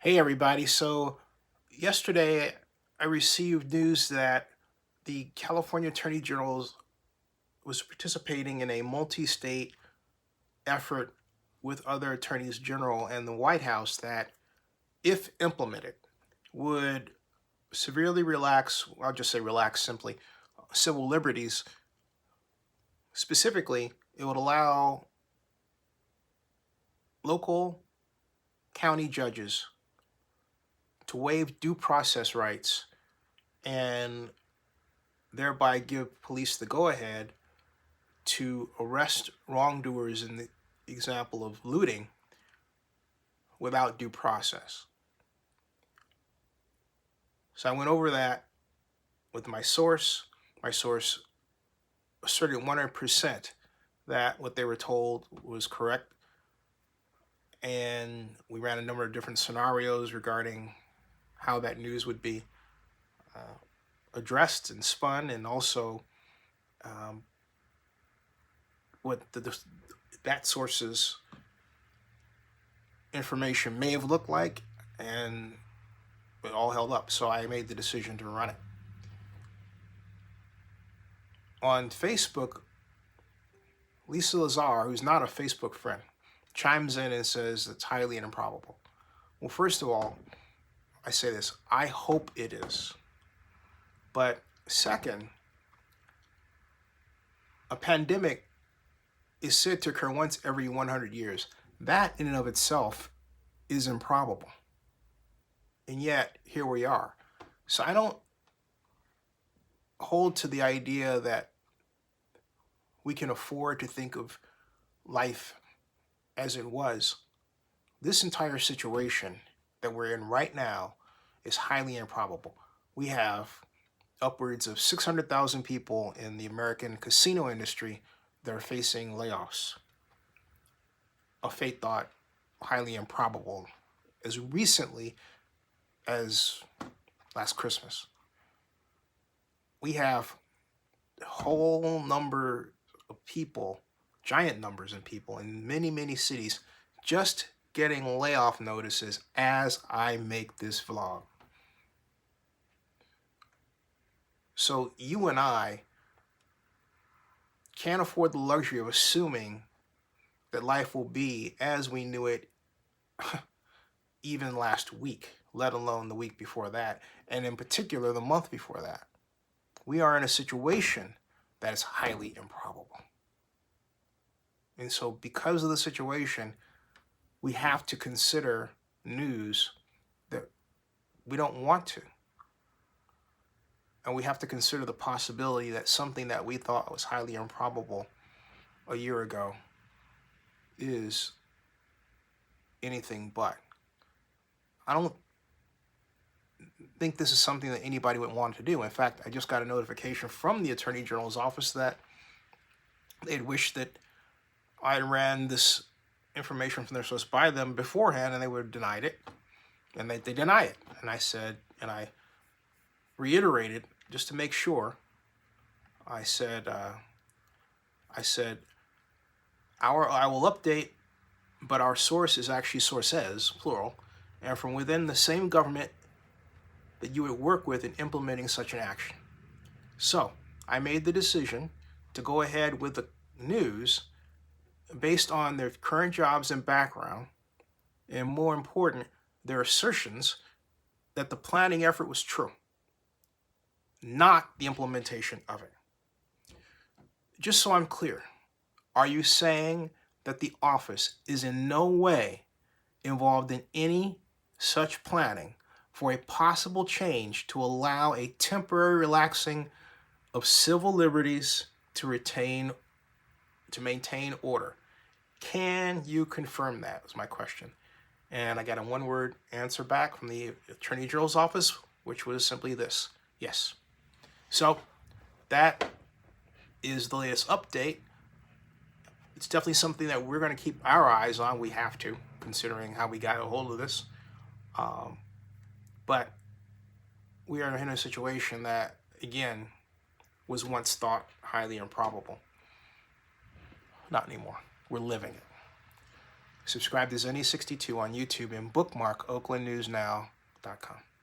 Hey everybody. So yesterday I received news that the California Attorney General was participating in a multi-state effort with other attorneys general and the White House that, if implemented, would severely relax, I'll just say relax simply, civil liberties. Specifically, it would allow local county judges to waive due process rights and thereby give police the go-ahead to arrest wrongdoers in the example of looting without due process. So I went over that with my source. My source asserted 100% that what they were told was correct. And we ran a number of different scenarios regarding how that news would be addressed and spun, and also what that source's information may have looked like, and it all held up. So I made the decision to run it. On Facebook, Lisa Lazar, who's not a Facebook friend, chimes in and says it's highly improbable. Well, first of all, I say this, I hope it is. But second, a pandemic is said to occur once every 100 years. That in and of itself is improbable. And yet, here we are. So I don't hold to the idea that we can afford to think of life as it was. This entire situation that we're in right now is highly improbable. We have upwards of 600,000 people in the American casino industry that are facing layoffs. A fate thought highly improbable as recently as last Christmas. We have a whole number of people, giant numbers of people in many, many cities just getting layoff notices as I make this vlog. So you and I can't afford the luxury of assuming that life will be as we knew it even last week, let alone the week before that, and in particular the month before that. We are in a situation that is highly improbable. And so because of the situation, we have to consider news that we don't want to. And we have to consider the possibility that something that we thought was highly improbable a year ago is anything but. I don't think this is something that anybody would want to do. In fact, I just got a notification from the Attorney General's office that they'd wish that I ran this information from their source by them beforehand, and they would have denied it. And they deny it. And I said, and I reiterated, just to make sure, I said, I will update, but our source is actually sources, plural, and from within the same government that you would work with in implementing such an action. So I made the decision to go ahead with the news based on their current jobs and background, and more important, their assertions that the planning effort was true, not the implementation of it. Just so I'm clear, are you saying that the office is in no way involved in any such planning for a possible change to allow a temporary relaxing of civil liberties to maintain order? Can you confirm that, is my question. And I got a one-word answer back from the Attorney General's office, which was simply this: yes. So that is the latest update. It's definitely something that we're going to keep our eyes on. We have to, considering how we got a hold of this. But we are in a situation that, again, was once thought highly improbable. Not anymore. We're living it. Subscribe to Zenny62 on YouTube and bookmark oaklandnewsnow.com.